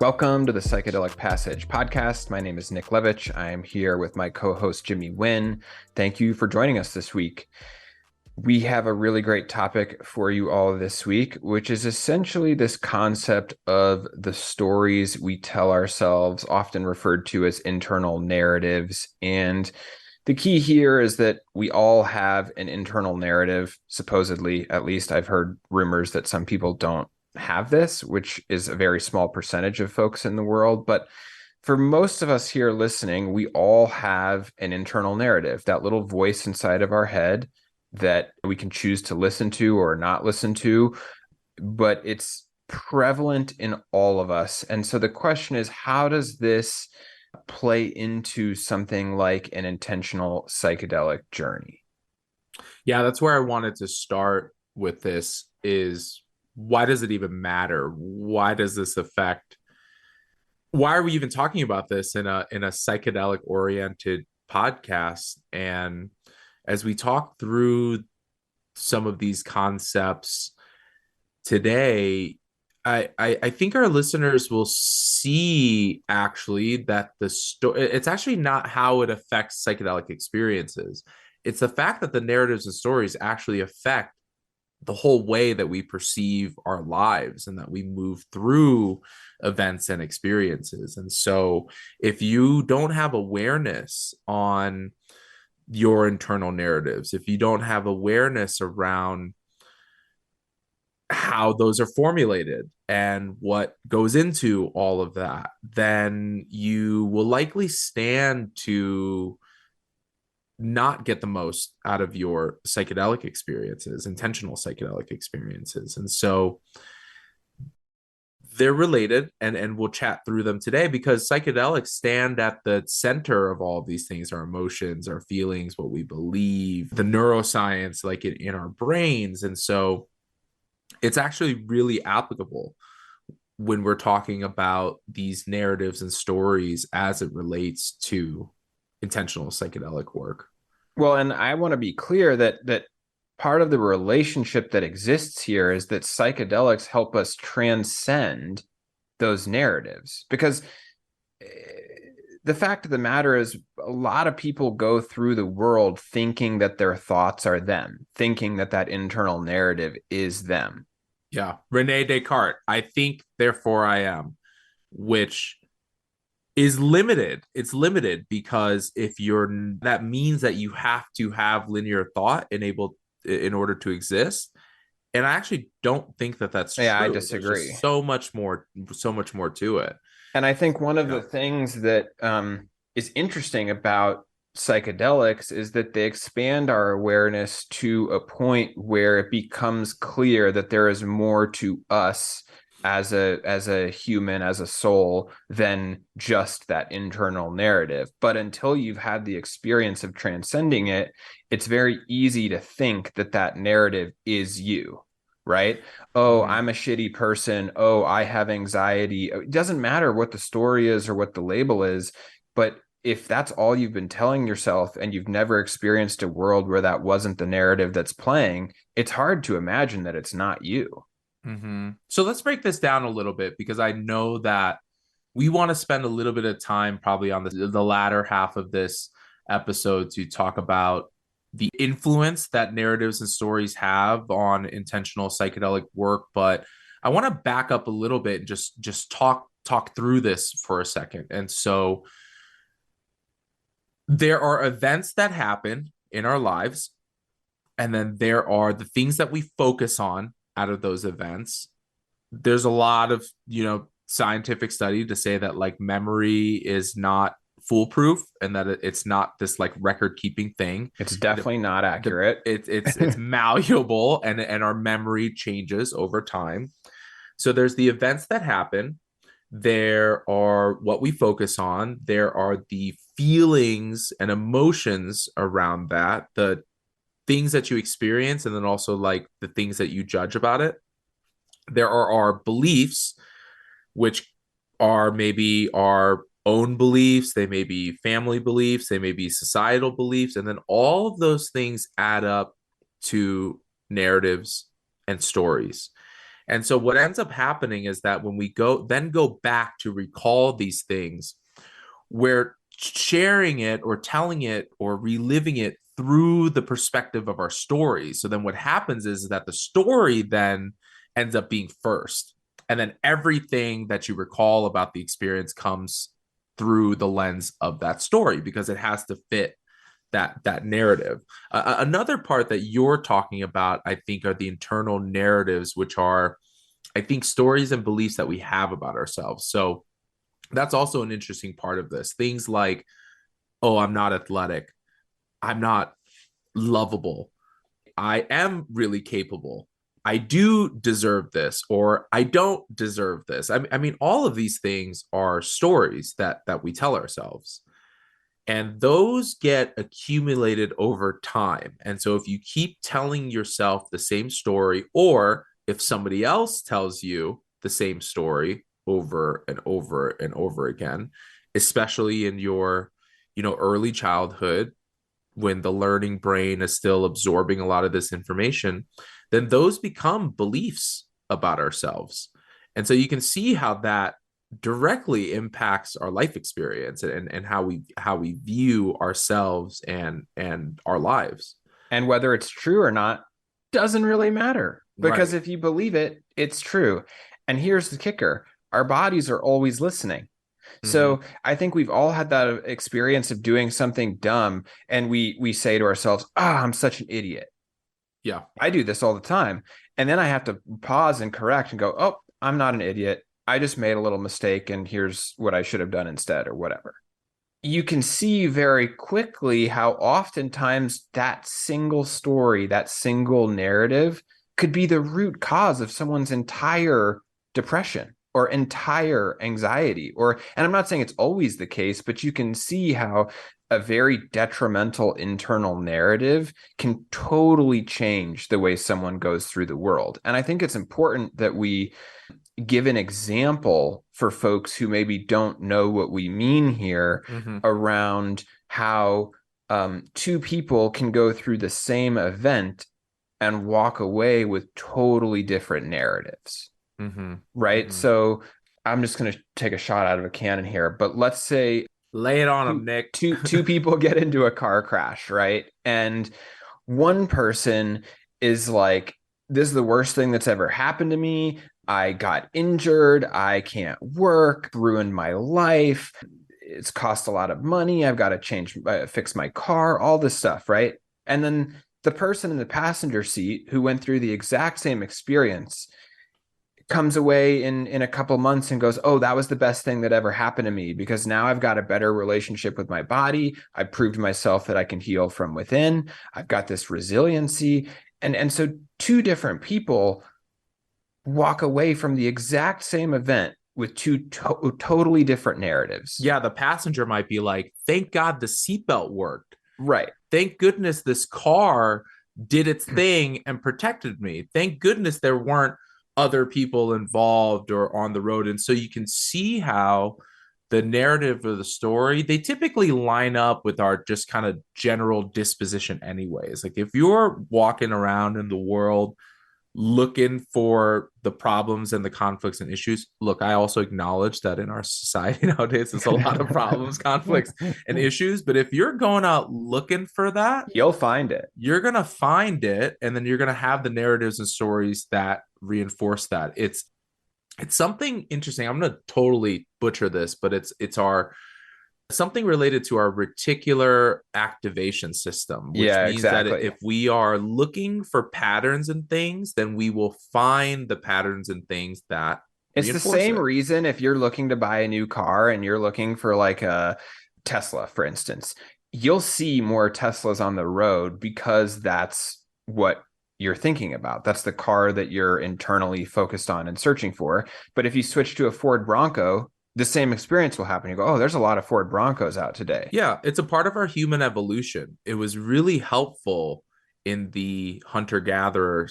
Welcome to the Psychedelic Passage podcast. My name is Nick Levitch. I am here with my co-host Jimmy Nguyen. Thank you for joining us this week. We have a really great topic for you all this week, which is essentially this concept of the stories we tell ourselves, often referred to as internal narratives. And the key here is that we all have an internal narrative, supposedly. At least I've heard rumors that some people don't have this, which is a very small percentage of folks in the world. But for most of us here listening, we all have an internal narrative, that little voice inside of our head that we can choose to listen to or not listen to, but it's prevalent in all of us. And so the question is, how does this play into something like an intentional psychedelic journey? Yeah, that's where I wanted to start with this is why does it even matter? Why does this affect? Why are we even talking about this in a psychedelic oriented podcast? And as we talk through some of these concepts today, I think our listeners will see actually that the story it's actually not how it affects psychedelic experiences. It's the fact that the narratives and stories actually affect the whole way that we perceive our lives and that we move through events and experiences. And so if you don't have awareness on your internal narratives, if you don't have awareness around how those are formulated and what goes into all of that, then you will likely stand to not get the most out of your psychedelic experiences, intentional psychedelic experiences. And so they're related, and we'll chat through them today because psychedelics stand at the center of all of these things: our emotions, our feelings, what we believe, the neuroscience like in our brains. And so it's actually really applicable when we're talking about these narratives and stories as it relates to intentional psychedelic work. Well, and I want to be clear that part of the relationship that exists here is that psychedelics help us transcend those narratives. Because eh, the fact of the matter is, a lot of people go through the world thinking that their thoughts are them, thinking that that internal narrative is them. Yeah. Rene Descartes, I think, therefore I am, which is limited. It's limited because if you're that means that you have to have linear thought enabled in order to exist. And I actually don't think that that's Yeah, I true. There's disagree. just so much more to it. And I think one of Yeah. the things that is interesting about psychedelics is that they expand our awareness to a point where it becomes clear that there is more to us as a human, as a soul, than just that internal narrative. But until you've had the experience of transcending it, it's very easy to think that that narrative is you, right? Oh, Mm-hmm. I'm a shitty person. Oh, I have anxiety. It doesn't matter what the story is or what the label is, but if that's all you've been telling yourself and you've never experienced a world where that wasn't the narrative that's playing, it's hard to imagine that it's not you. Mm-hmm. So let's break this down a little bit because I know that we want to spend a little bit of time probably on the latter half of this episode to talk about the influence that narratives and stories have on intentional psychedelic work. But I want to back up a little bit and just talk through this for a second. And so there are events that happen in our lives, and then there are the things that we focus on out of those events. There's a lot of, scientific study to say that like memory is not foolproof and that it's not this like record keeping thing. It's It, definitely not accurate. it's malleable, and our memory changes over time. So there's the events that happen. There are what we focus on. There are the feelings and emotions around that, the things that you experience, and then also like the things that you judge about it. There are our beliefs, which are maybe our own beliefs, they may be family beliefs, they may be societal beliefs, and then all of those things add up to narratives and stories. And so what ends up happening is that when we go back to recall these things, we're sharing it or telling it or reliving it through the perspective of our story. So then what happens is that the story then ends up being first. And then everything that you recall about the experience comes through the lens of that story because it has to fit that narrative. Another part that you're talking about, I think, are the internal narratives, which are, I think, stories and beliefs that we have about ourselves. So that's also an interesting part of this. Things like, oh, I'm not athletic. I'm not lovable. I am really capable. I do deserve this, or I don't deserve this. I mean, all of these things are stories that we tell ourselves. And those get accumulated over time. And so if you keep telling yourself the same story, or if somebody else tells you the same story over and over and over again, especially in your, early childhood, when the learning brain is still absorbing a lot of this information, then those become beliefs about ourselves. And so you can see how that directly impacts our life experience and how we view ourselves and our lives. And whether it's true or not doesn't really matter, because Right. if you believe it, it's true. And here's the kicker: our bodies are always listening. Mm-hmm. So I think we've all had that experience of doing something dumb, and we say to ourselves, "Ah, I'm such an idiot." Yeah. I do this all the time, and then I have to pause and correct and go, "Oh, I'm not an idiot. I just made a little mistake, and here's what I should have done instead," or whatever. You can see very quickly how oftentimes that single story, that single narrative could be the root cause of someone's entire depression or entire anxiety. And I'm not saying it's always the case, but you can see how a very detrimental internal narrative can totally change the way someone goes through the world. And I think it's important that we give an example for folks who maybe don't know what we mean here Mm-hmm. around how two people can go through the same event and walk away with totally different narratives, Mm-hmm. right? Mm-hmm. So I'm just going to take a shot out of a cannon here, but let's say Lay it on them, two, Nick. two people get into a car crash, right? And one person is like, this is the worst thing that's ever happened to me. I got injured. I can't work, ruined my life. It's cost a lot of money. I've got to fix my car, all this stuff, right? And then the person in the passenger seat who went through the exact same experience comes away in a couple months and goes, "Oh, that was the best thing that ever happened to me, because now I've got a better relationship with my body. I proved myself that I can heal from within. I've got this resiliency." And so two different people walk away from the exact same event with totally different narratives. Yeah, the passenger might be like, thank God the seatbelt worked. Right. Thank goodness this car did its thing and protected me. Thank goodness there weren't other people involved or on the road. And so you can see how the narrative of the story, they typically line up with our just kind of general disposition anyways. Like if you're walking around in the world looking for the problems and the conflicts and issues. Look, I also acknowledge that in our society nowadays, there's a lot of problems, conflicts, and issues. But if you're going out looking for that, You'll find it. you're going to find it. And then you're going to have the narratives and stories that reinforce that. It's something interesting. I'm going to totally butcher this, but it's our something related to our reticular activation system, which Yeah, means that exactly. if we are looking for patterns and things, then we will find the patterns and things that It's the reinforce same it. reason if you're looking to buy a new car and you're looking for like a Tesla, for instance, you'll see more Teslas on the road because that's what you're thinking about. That's the car that you're internally focused on and searching for. But if you switch to a Ford Bronco, the same experience will happen. You go, "Oh, there's a lot of Ford Broncos out today." Yeah, it's a part of our human evolution. It was really helpful in the hunter-gatherer,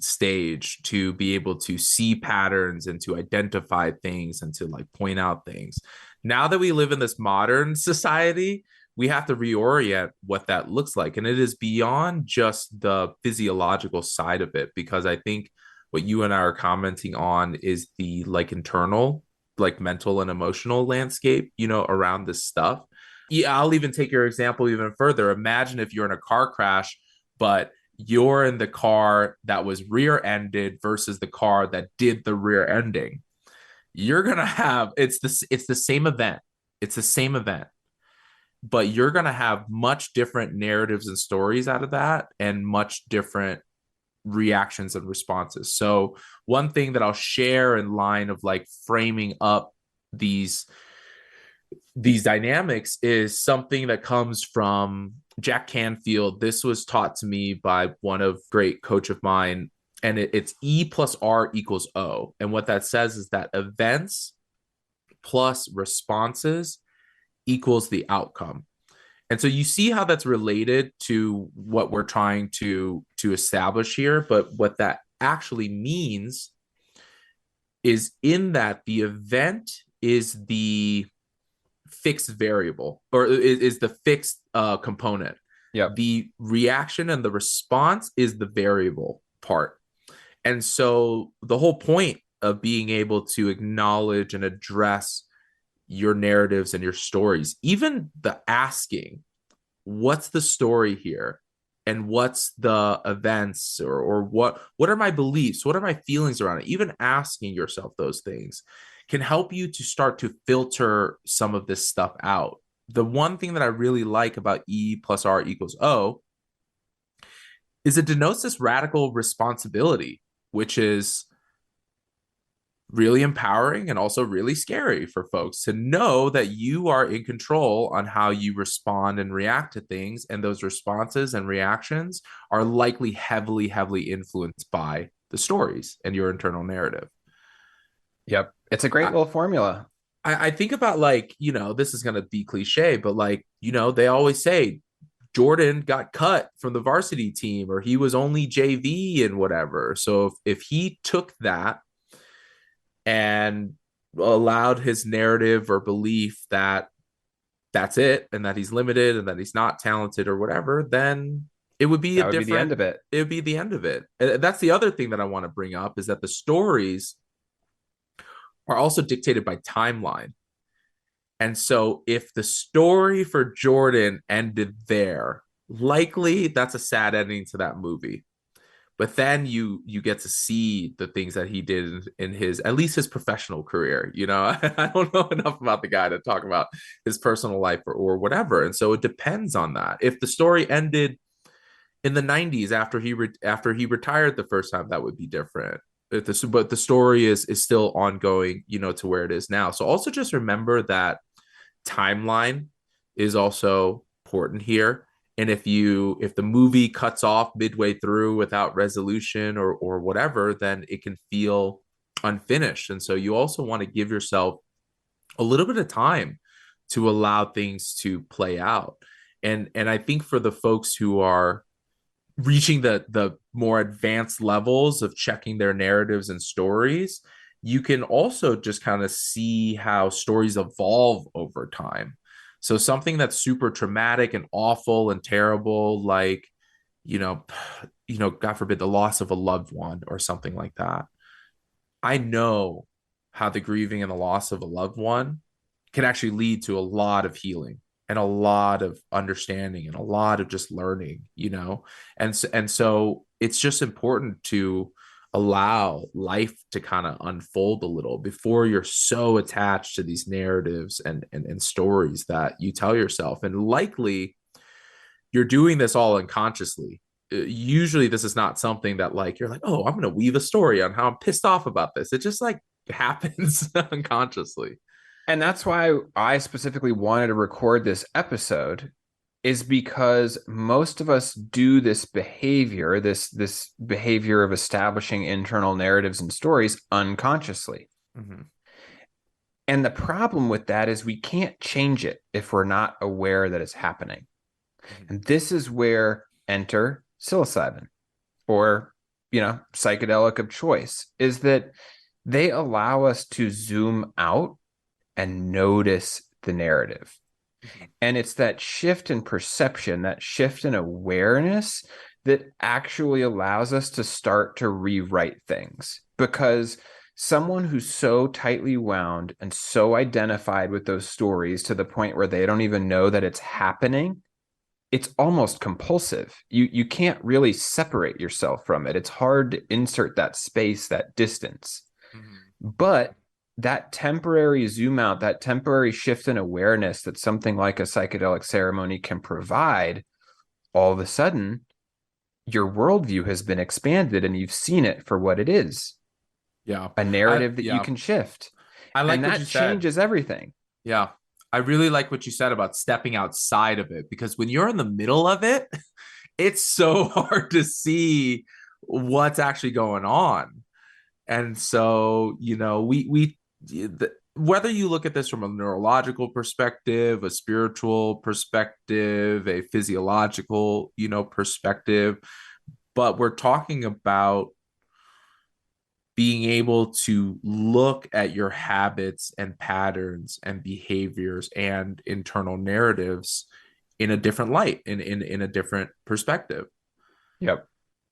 stage to be able to see patterns and to identify things and to like point out things. Now that we live in this modern society, we have to reorient what that looks like. And it is beyond just the physiological side of it, because I think what you and I are commenting on is the like internal, like mental and emotional landscape, around this stuff. Yeah, I'll even take your example even further. Imagine if you're in a car crash, but you're in the car that was rear-ended versus the car that did the rear ending. You're gonna have it's the same event. It's the same event, but you're gonna have much different narratives and stories out of that, and much different reactions and responses. So one thing that I'll share in line of like framing up these these dynamics is something that comes from Jack Canfield. This was taught to me by one of great coach of mine, and it's E plus R equals O. And what that says is that events plus responses equals the outcome. And so you see how that's related to what we're trying to establish here, but what that actually means is in that the event is the fixed variable, or is the fixed component. Yep. The reaction and the response is the variable part. And so the whole point of being able to acknowledge and address your narratives and your stories, even the asking, what's the story here? And what's the events, or what are my beliefs? What are my feelings around it? Even asking yourself those things can help you to start to filter some of this stuff out. The one thing that I really like about E plus R equals O is it denotes this radical responsibility, which is really empowering and also really scary for folks to know that you are in control on how you respond and react to things. And those responses and reactions are likely heavily, heavily influenced by the stories and your internal narrative. Yep. It's a great I, little formula. I think about like, this is going to be cliche, but like, they always say Jordan got cut from the varsity team, or he was only JV and whatever. So if he took that and allowed his narrative or belief that that's it, and that he's limited and that he's not talented or whatever, then it would be That would be the end of it. it would be the end of it. And that's the other thing that I want to bring up, is that the stories are also dictated by timeline. And so if the story for Jordan ended there, likely that's a sad ending to that movie. But then you get to see the things that he did in his, at least his professional career. I don't know enough about the guy to talk about his personal life or whatever. And so it depends on that. If the story ended in the 90s after he retired the first time, that would be different. But the story is still ongoing, to where it is now. So also just remember that timeline is also important here. And if the movie cuts off midway through without resolution or whatever, then it can feel unfinished. And so you also want to give yourself a little bit of time to allow things to play out. And I think for the folks who are reaching the more advanced levels of checking their narratives and stories, you can also just kind of see how stories evolve over time. So something that's super traumatic and awful and terrible, like, God forbid, the loss of a loved one or something like that. I know how the grieving and the loss of a loved one can actually lead to a lot of healing and a lot of understanding and a lot of just learning. And so it's just important to allow life to kind of unfold a little before you're so attached to these narratives and stories that you tell yourself. And likely you're doing this all unconsciously. Usually this is not something that like you're like, oh, I'm going to weave a story on how I'm pissed off about this. It just like happens unconsciously. And that's why I specifically wanted to record this episode, is because most of us do this behavior, this behavior of establishing internal narratives and stories unconsciously. Mm-hmm. And the problem with that is we can't change it if we're not aware that it's happening. Mm-hmm. And this is where enter psilocybin, or, psychedelic of choice, is that they allow us to zoom out and notice the narrative. Mm-hmm. And it's that shift in perception, that shift in awareness, that actually allows us to start to rewrite things. Because someone who's so tightly wound and so identified with those stories to the point where they don't even know that it's happening, it's almost compulsive. You can't really separate yourself from it. It's hard to insert that space, that distance. Mhm. But that temporary zoom out, that temporary shift in awareness that something like a psychedelic ceremony can provide, all of a sudden, your worldview has been expanded and you've seen it for what it is, Yeah. a I narrative that you yeah. can shift. I And like what you that said. changes everything. Yeah. I really like what you said about stepping outside of it, because when you're in the middle of it, it's so hard to see what's actually going on. And so, whether you look at this from a neurological perspective, a spiritual perspective, a physiological, perspective, but we're talking about being able to look at your habits and patterns and behaviors and internal narratives in a different light, in a different perspective. Yep.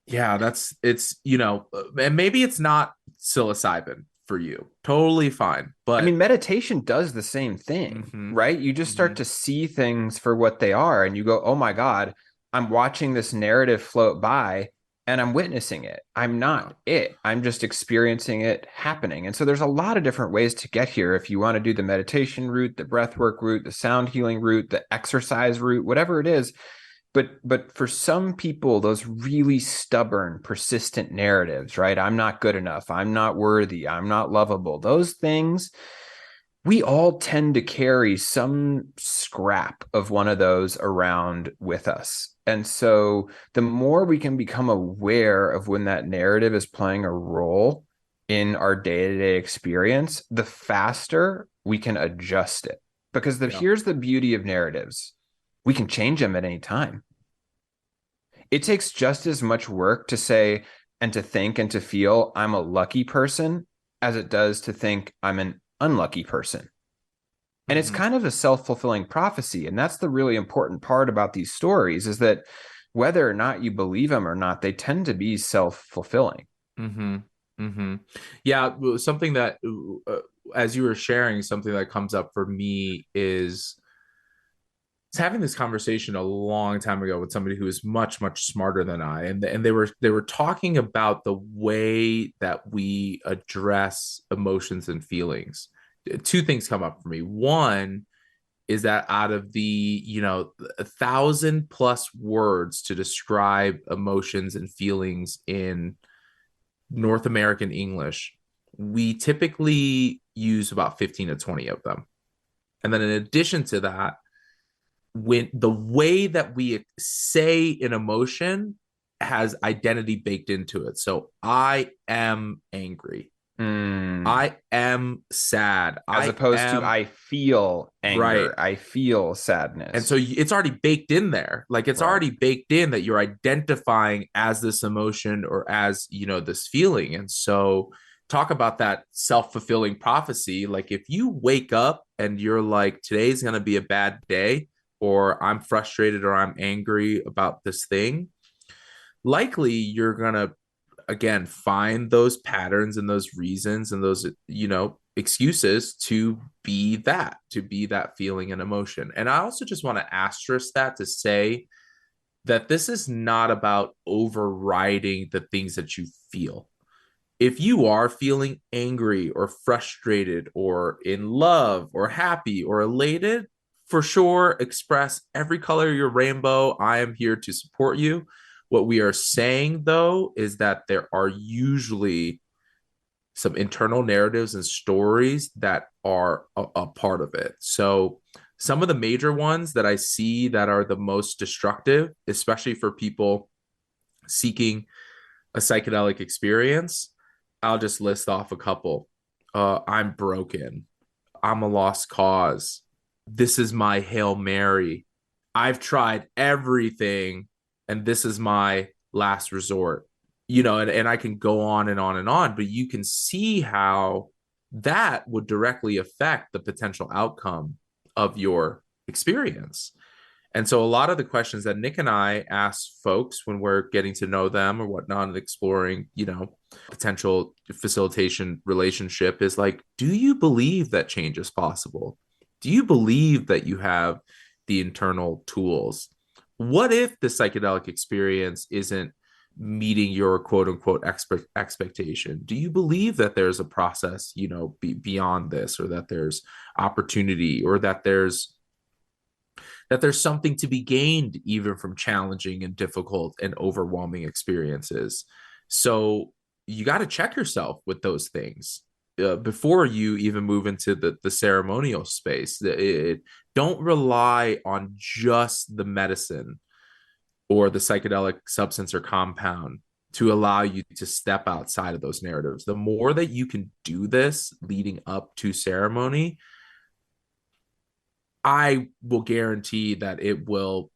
Yeah, and maybe it's not psilocybin for you. Totally fine. I But mean, meditation does the same thing, mm-hmm, right? You just start mm-hmm, to see things for what they are and you go, oh my God, I'm watching this narrative float by and I'm witnessing it. I'm yeah, not it. I'm just experiencing it happening. And so there's a lot of different ways to get here. If you want to do the meditation route, the breath work route, the sound healing route, the exercise route, whatever it is, but for some people, those really stubborn, persistent narratives, right? I'm not good enough. I'm not worthy. I'm not lovable. Those things, we all tend to carry some scrap of one of those around with us. And so the more we can become aware of when that narrative is playing a role in our day-to-day experience, the faster we can adjust it. Because yeah, here's the beauty of narratives. We can change them at any time. It takes just as much work to say and to think and to feel I'm a lucky person as it does to think I'm an unlucky person. And it's mm-hmm, kind of a self-fulfilling prophecy. And that's the really important part about these stories is that whether or not you believe them or not, they tend to be self-fulfilling. mm-hmm, mm-hmm. Yeah, well, something that, as you were sharing, something that comes up for me is having this conversation a long time ago with somebody who is much much smarter than I, and they were talking about the way that we address emotions and feelings. Two things come up for me. One is that out of the 1,000 plus words to describe emotions and feelings in North American English, we typically use about 15 to 20 of them. And then in addition to that, when the way that we say an emotion has identity baked into it. So I am angry. Mm. I am sad. As I opposed to am I feel right. anger, I feel And sadness. so it's already baked in there. Like it's Right. already baked in that you're identifying as this emotion or as, this feeling. And so talk about that self-fulfilling prophecy. Like if you wake up and you're like, today's going to be a bad day, or I'm frustrated or I'm angry about this thing, likely you're going to again find those patterns and those reasons and those excuses to be that feeling and emotion. And I also just want to asterisk that to say that this is not about overriding the things that you feel. If you are feeling angry or frustrated or in love or happy or elated, for sure express every color of your rainbow. I am here to support you. What we are saying, though, is that there are usually some internal narratives and stories that are a part of it. So, some of the major ones that I see that are the most destructive, especially for people seeking a psychedelic experience, I'll just list off a couple. I'm broken. I'm a lost cause. This is my Hail Mary. I've tried everything, and this is my last resort. And I can go on and on and on, but you can see how that would directly affect the potential outcome of your experience. And so a lot of the questions that Nick and I ask folks when we're getting to know them or whatnot and exploring, potential facilitation relationship is like, do you believe that change is possible? Do you believe that you have the internal tools? What if the psychedelic experience isn't meeting your quote unquote expectation? Do you believe that there's a process, beyond this, or that there's opportunity, or that there's something to be gained even from challenging and difficult and overwhelming experiences? So you got to check yourself with those things before you even move into the ceremonial space. Don't rely on just the medicine or the psychedelic substance or compound to allow you to step outside of those narratives. The more that you can do this leading up to ceremony, I will guarantee that it will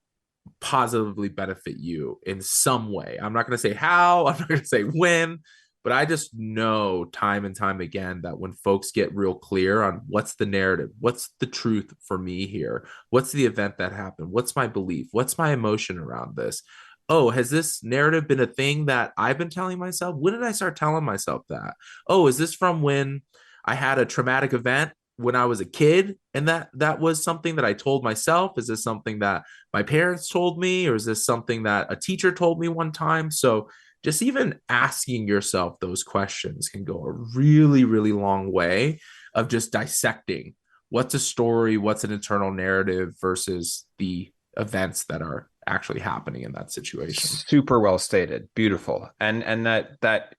positively benefit you in some way. I'm not going to say how, I'm not going to say when, but I just know time and time again that when folks get real clear on what's the narrative, what's the truth for me here, what's the event that happened, what's my belief, what's my emotion around this? Oh, has this narrative been a thing that I've been telling myself? When did I start telling myself that? Oh, is this from when I had a traumatic event when I was a kid and that was something that I told myself? Is this something that my parents told me, or is this something that a teacher told me one time? So just even asking yourself those questions can go a really, really long way of just dissecting what's a story, what's an internal narrative versus the events that are actually happening in that situation. Super well stated. Beautiful. And that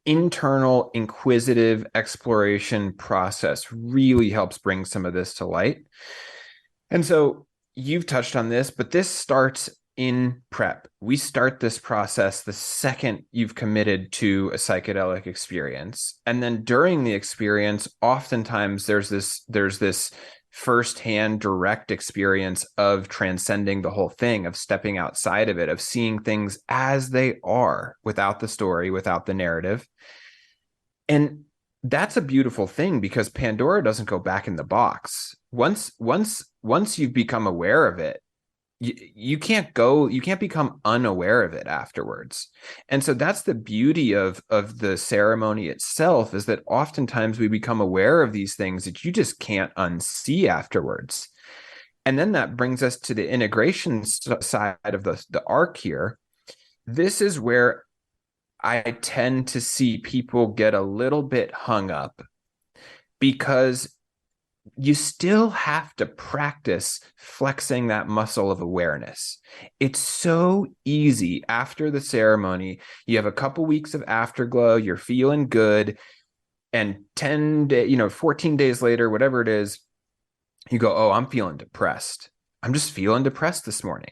internal inquisitive exploration process really helps bring some of this to light. And so you've touched on this, but this starts in prep. We start this process the second you've committed to a psychedelic experience. And then during the experience, oftentimes there's this firsthand direct experience of transcending the whole thing, of stepping outside of it, of seeing things as they are without the story, without the narrative. And that's a beautiful thing because Pandora doesn't go back in the box. Once you've become aware of it, you can't become unaware of it afterwards. And so that's the beauty of the ceremony itself, is that oftentimes we become aware of these things that you just can't unsee afterwards. And then that brings us to the integration side of the arc here. This is where I tend to see people get a little bit hung up, because you still have to practice flexing that muscle of awareness. It's so easy after the ceremony. You have a couple weeks of afterglow, you're feeling good, and 14 days later, whatever it is, you go, oh, I'm feeling depressed. I'm just feeling depressed this morning.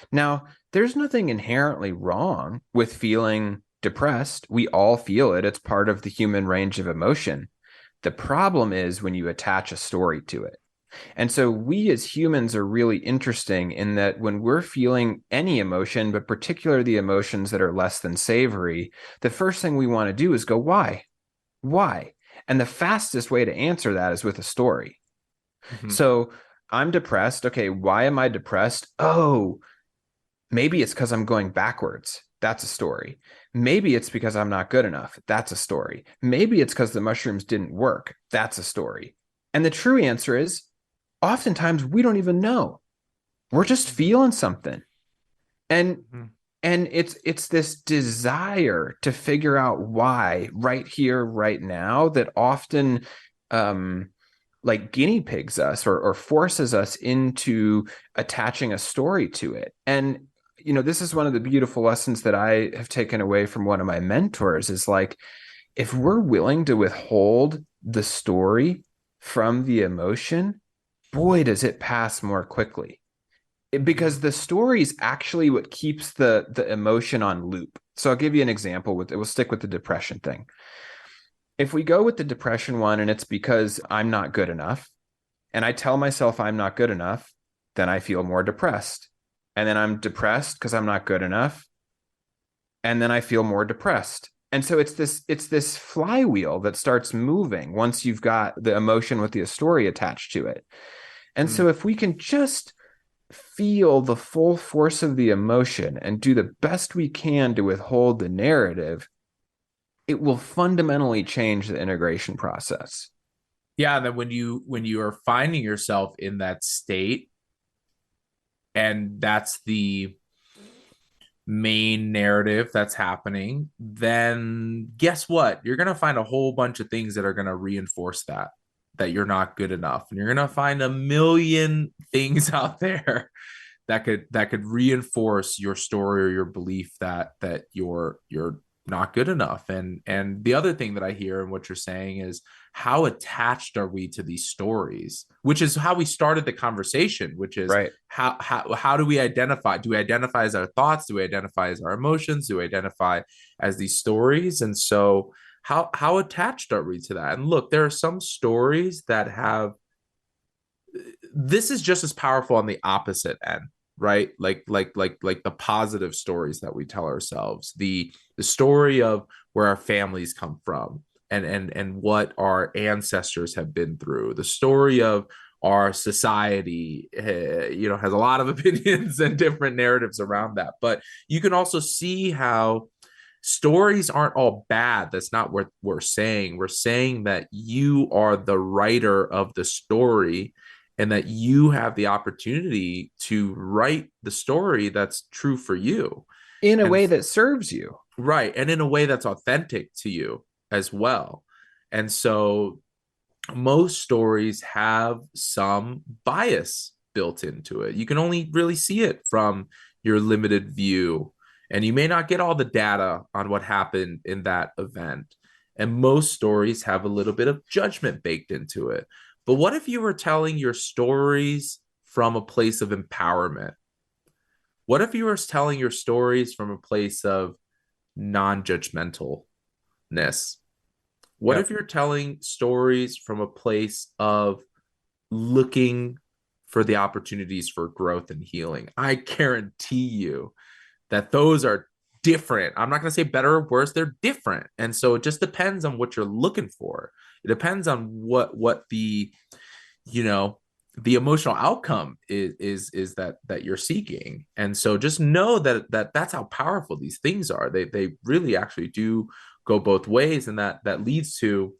Now, there's nothing inherently wrong with feeling depressed. We all feel it. It's part of the human range of emotion. The problem is when you attach a story to it. And so we as humans are really interesting in that when we're feeling any emotion, but particularly the emotions that are less than savory, the first thing we want to do is go, why? Why? And the fastest way to answer that is with a story. Mm-hmm. So I'm depressed. Okay, why am I depressed? Oh, maybe it's because I'm going backwards. That's a story. Maybe it's because I'm not good enough. That's a story. Maybe it's because the mushrooms didn't work. That's a story. And the true answer is, oftentimes we don't even know. We're just feeling something. And it's this desire to figure out why right here, right now, that often like guinea pigs us or forces us into attaching a story to it. And this is one of the beautiful lessons that I have taken away from one of my mentors, is like, if we're willing to withhold the story from the emotion, boy, does it pass more quickly. Because the story is actually what keeps the emotion on loop. So I'll give you an example we'll stick with the depression thing. If we go with the depression one, and it's because I'm not good enough, and I tell myself I'm not good enough, then I feel more depressed. And then I'm depressed because I'm not good enough. And then I feel more depressed. And so it's this flywheel that starts moving once you've got the emotion with the story attached to it. And so if we can just feel the full force of the emotion and do the best we can to withhold the narrative, it will fundamentally change the integration process. Yeah, and then when you are finding yourself in that state, and that's the main narrative that's happening, then guess what? You're going to find a whole bunch of things that are going to reinforce that you're not good enough. And you're going to find a million things out there that could reinforce your story or your belief that you're not good enough. And the other thing that I hear in what you're saying is, how attached are we to these stories, which is how we started the conversation, which is Right. how do we identify? Do we identify as our thoughts? Do we identify as our emotions? Do we identify as these stories? And so how attached are we to that? And look, there are some stories that have, this is just as powerful on the opposite end, right? Like the positive stories that we tell ourselves, the story of where our families come from, and what our ancestors have been through, the story of our society, has a lot of opinions and different narratives around that. But you can also see how stories aren't all bad. That's not what we're saying. We're saying that you are the writer of the story, and that you have the opportunity to write the story that's true for you. In a And way that serves you. right. And in a way that's authentic to you as well. And so most stories have some bias built into it. You can only really see it from your limited view, and you may not get all the data on what happened in that event. And most stories have a little bit of judgment baked into it. But what if you were telling your stories from a place of empowerment? What if you were telling your stories from a place of non-judgmentalness? What if Yep. you're telling stories from a place of looking for the opportunities for growth and healing? I guarantee you that those are different. I'm not going to say better or worse, they're different. And so it just depends on what you're looking for. It depends on what you know the emotional outcome is that you're seeking. And so just know that's how powerful these things are. They really actually do go both ways, and that leads to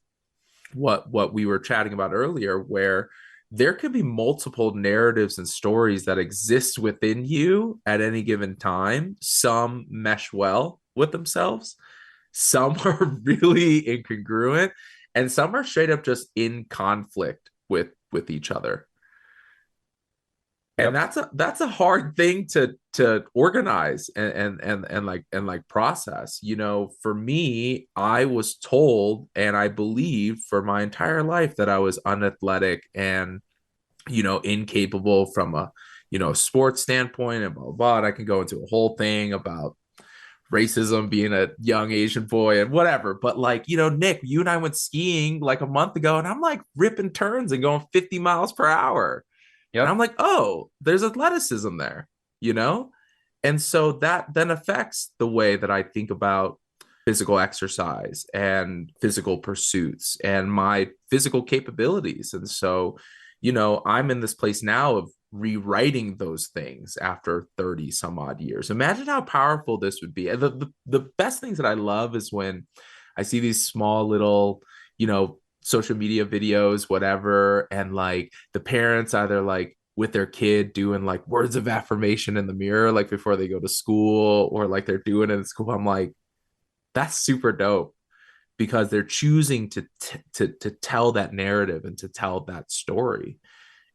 what we were chatting about earlier, where there could be multiple narratives and stories that exist within you at any given time. Some mesh well with themselves, some are really incongruent, and some are straight up just in conflict with each other. And Yep. that's a hard thing to organize and process. For me, I was told and I believed for my entire life that I was unathletic and incapable from a sports standpoint, and blah blah blah. And I can go into a whole thing about racism, being a young Asian boy and whatever. But like, Nick, you and I went skiing like a month ago, and I'm like ripping turns and going 50 miles per hour. And I'm Yep. like, oh, there's athleticism there, you know? And so that then affects the way that I think about physical exercise and physical pursuits and my physical capabilities. And so, I'm in this place now of rewriting those things after 30 some odd years. Imagine how powerful this would be. The best things that I love is when I see these small little, social media videos, whatever, and like the parents either like with their kid doing like words of affirmation in the mirror, like before they go to school, or like they're doing it in school. I'm like, that's super dope, because they're choosing to tell that narrative and to tell that story.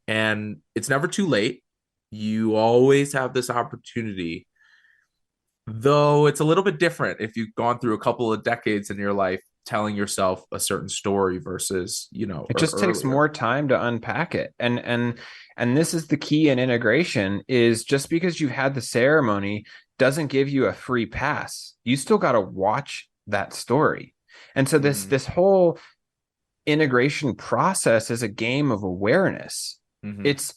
And it's never too late. You always have this opportunity, though it's a little bit different if you've gone through a couple of decades in your life telling yourself a certain story versus, It or just takes earlier. more time to unpack it. And this is the key in integration, is just because you've had the ceremony doesn't give you a free pass. You still got to watch that story. And so Mm-hmm. this whole integration process is a game of awareness. Mm-hmm. It's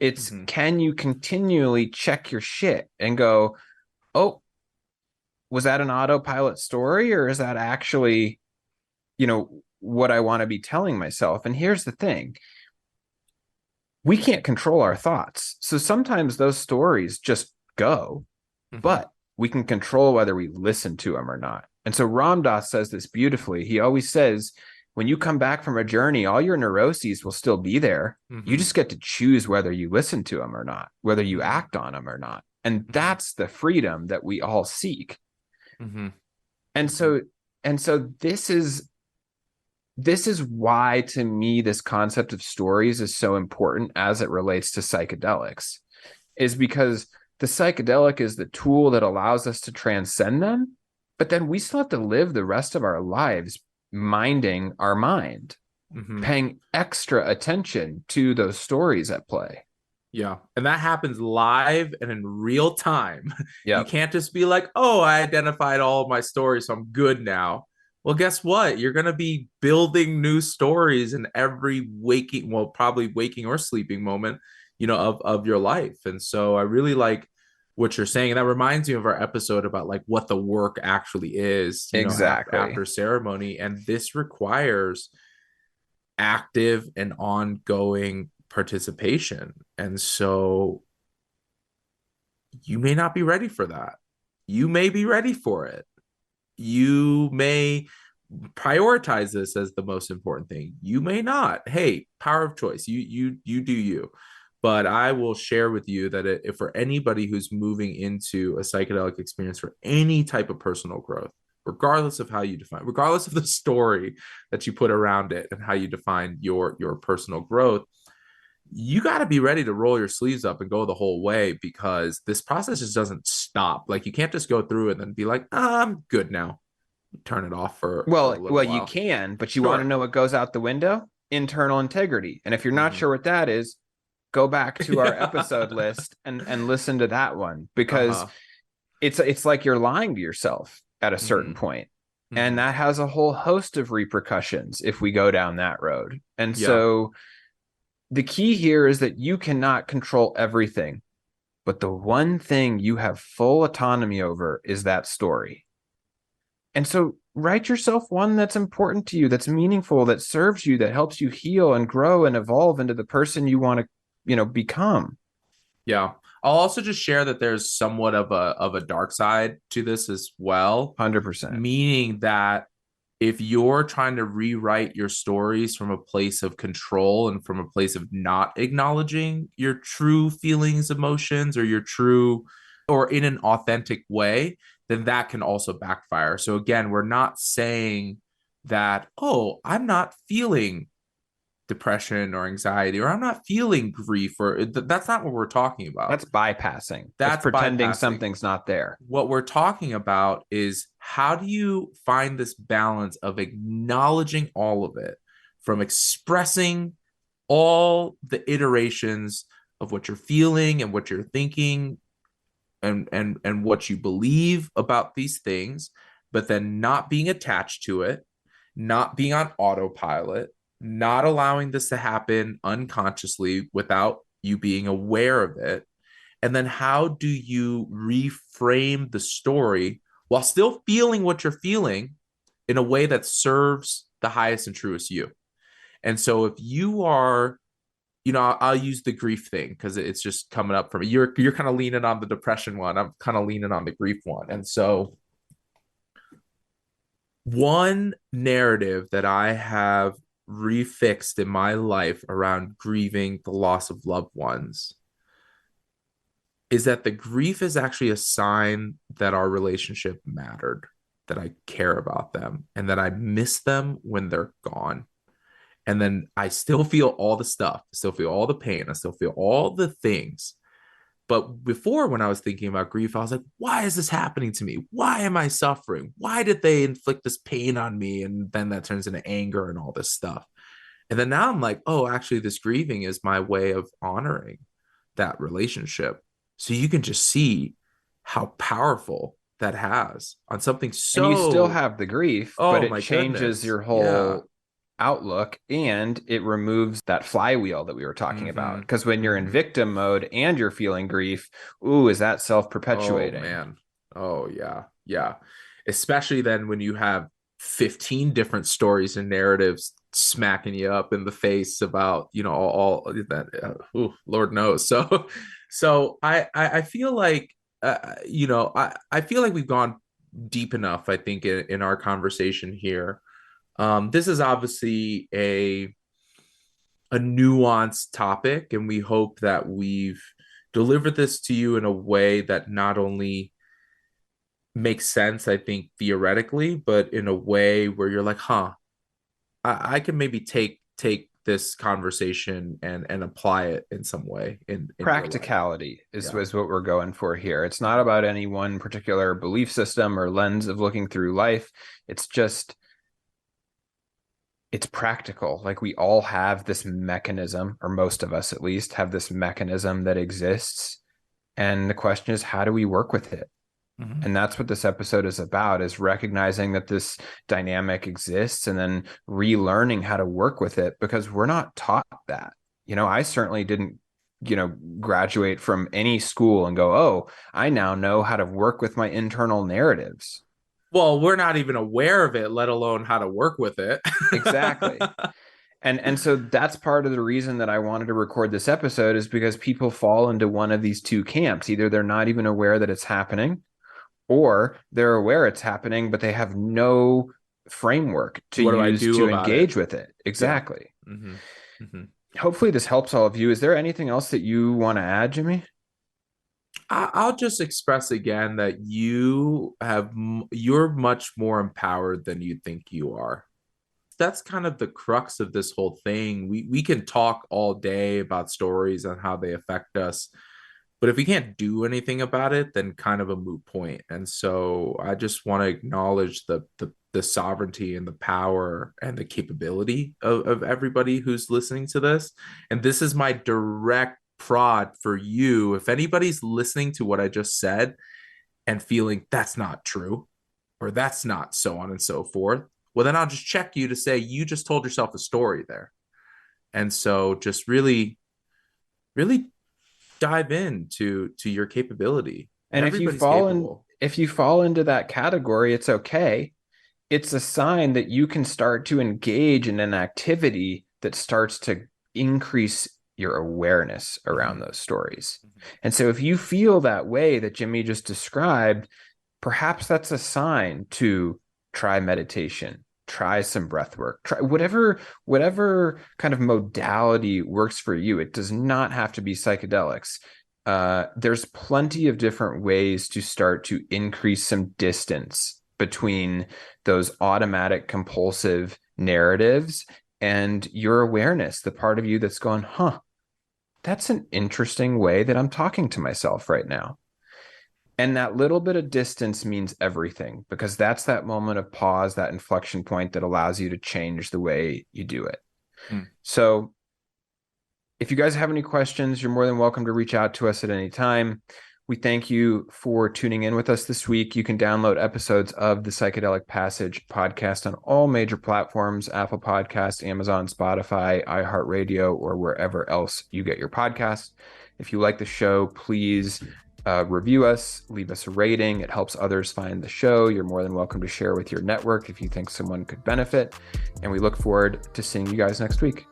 it's Mm-hmm. can you continually check your shit and go, "Oh, was that an autopilot story, or is that actually, what I want to be telling myself?" And here's the thing. we can't control our thoughts. So sometimes those stories just go, Mm-hmm. but we can control whether we listen to them or not. And so Ram Dass says this beautifully. He always says, when you come back from a journey, all your neuroses will still be there. You Mm-hmm. just get to choose whether you listen to them or not, whether you Mm-hmm. act on them or not. And Mm-hmm. that's the freedom that we all seek. Mm-hmm. And so, and so this is why, to me, this concept of stories is so important as it relates to psychedelics, is because the psychedelic is the tool that allows us to transcend them, but then we still have to live the rest of our lives minding our mind, Mm-hmm. paying extra attention to those stories at play. Yeah. And that happens live and in real time. You Yep. can't just be like, oh, I identified all of my stories, so I'm good now. Well, guess what? You're going to be building new stories in every waking, well, probably waking or sleeping moment, of your life. And so I really like what you're saying. And that reminds me of our episode about like what the work actually is, Exactly. after ceremony. And this requires active and ongoing participation. And so you may not be ready for that. You may be ready for it. You may prioritize this as the most important thing. You may not. Hey, power of choice. You do you. But I will share with you that if for anybody who's moving into a psychedelic experience for any type of personal growth, regardless of how you define, regardless of the story that you put around it and how you define your personal growth, you got to be ready to roll your sleeves up and go the whole way, because this process just doesn't stop. Like you can't just go through it and then be like, I'm good now. Turn it off for a little Well, you while. can, but you want to Sure. know what goes out the window? Internal integrity. And if you're not Mm-hmm. sure what that is, go back to our Yeah. episode list and listen to that one, because Uh-huh. it's like you're lying to yourself at a certain Mm-hmm. point. And Mm-hmm. that has a whole host of repercussions if we go down that road. And Yeah. so the key here is that you cannot control everything, but the one thing you have full autonomy over is that story. And so write yourself one that's important to you, that's meaningful, that serves you, that helps you heal and grow and evolve into the person you want to, become. Yeah. I'll also just share that there's somewhat of a dark side to this as well, 100%. meaning that if you're trying to rewrite your stories from a place of control and from a place of not acknowledging your true feelings, emotions, or your true or in an authentic way, then that can also backfire. So again, we're not saying that, oh, I'm not feeling depression or anxiety, or I'm not feeling grief, or that's not what we're talking about. That's bypassing. That's That's pretending bypassing. something's not there. What we're talking about is how do you find this balance of acknowledging all of it, from expressing all the iterations of what you're feeling and what you're thinking and what you believe about these things, but then not being attached to it, not being on autopilot, not allowing this to happen unconsciously without you being aware of it. And then how do you reframe the story while still feeling what you're feeling in a way that serves the highest and truest you? And so if you are, I'll use the grief thing because it's just coming up for me. You're kind of leaning on the depression one. I'm kind of leaning on the grief one. And so one narrative that I have refixed in my life around grieving the loss of loved ones is that the grief is actually a sign that our relationship mattered, that I care about them, and that I miss them when they're gone. And then I still feel all the stuff, I still feel all the pain, I still feel all the things. But before, when I was thinking about grief, I was like, why is this happening to me? Why am I suffering? Why did they inflict this pain on me? And then that turns into anger and all this stuff. And then now I'm like, oh, actually, this grieving is my way of honoring that relationship. So you can just see how powerful that has on something And you still so, have the grief, but oh it my changes goodness. your Yeah. whole outlook, and it removes that flywheel that we were talking about. Mm-hmm. Because when you're in Mm-hmm. victim mode and you're feeling grief, ooh, is that Oh self-perpetuating? man. Oh yeah. Yeah. Especially then when you have 15 different stories and narratives smacking you up in the face about, all that, Lord knows. So I feel like, I feel like we've gone deep enough, I think, in our conversation here. This is obviously a nuanced topic, and we hope that we've delivered this to you in a way that not only makes sense, I think, theoretically, but in a way where you're like, I can maybe take this conversation and apply it in some way in your life. Practicality Yeah. is what we're going for here. It's not about any one particular belief system or lens of looking through life. It's just, it's practical. Like, we all have this mechanism, or most of us at least have this mechanism that exists. And the question is, how do we work with it? Mm-hmm. And that's what this episode is about, is recognizing that this dynamic exists and then relearning how to work with it, because we're not taught that. I certainly didn't, graduate from any school and go, oh, I now know how to work with my internal narratives. Well, we're not even aware of it, let alone how to work with it. Exactly. And so that's part of the reason that I wanted to record this episode, is because people fall into one of these two camps. Either they're not even aware that it's happening, or they're aware it's happening, but they have no framework to What do I use do to about engage it? with it. Exactly. Yeah. Mm-hmm. Mm-hmm. Hopefully this helps all of you. Is there anything else that you want to add, Jimmy? I'll just express again that you're much more empowered than you think you are. That's kind of the crux of this whole thing. We can talk all day about stories and how they affect us, but if we can't do anything about it, then kind of a moot point. And so I just want to acknowledge the sovereignty and the power and the capability of everybody who's listening to this. And this is my direct prod for you. If anybody's listening to what I just said and feeling that's not true, or that's not so on and so forth, well, then I'll just check you to say you just told yourself a story there. And so just really, really dive into your capability. And Everybody's capable. if you fall into that category, it's okay. It's a sign that you can start to engage in an activity that starts to increase your awareness around those stories. And so if you feel that way that Jimmy just described, perhaps that's a sign to try meditation, try some breath work, try whatever kind of modality works for you. It does not have to be psychedelics. There's plenty of different ways to start to increase some distance between those automatic compulsive narratives and your awareness, the part of you that's going, that's an interesting way that I'm talking to myself right now. And that little bit of distance means everything, because that's that moment of pause, that inflection point that allows you to change the way you do it. So if you guys have any questions, you're more than welcome to reach out to us at any time. We thank you for tuning in with us this week. You can download episodes of the Psychedelic Passage podcast on all major platforms: Apple Podcasts, Amazon, Spotify, iHeartRadio, or wherever else you get your podcasts. If you like the show, please review us, leave us a rating. It helps others find the show. You're more than welcome to share with your network if you think someone could benefit. And we look forward to seeing you guys next week.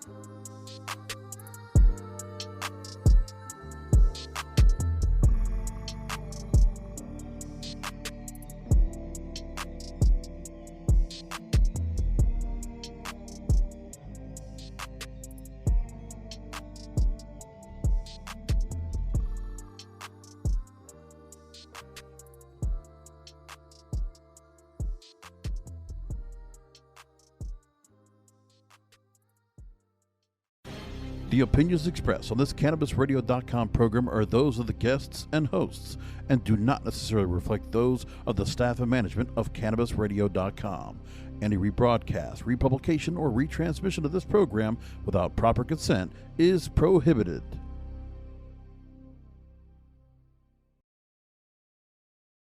The opinions expressed on this CannabisRadio.com program are those of the guests and hosts and do not necessarily reflect those of the staff and management of CannabisRadio.com. Any rebroadcast, republication, or retransmission of this program without proper consent is prohibited.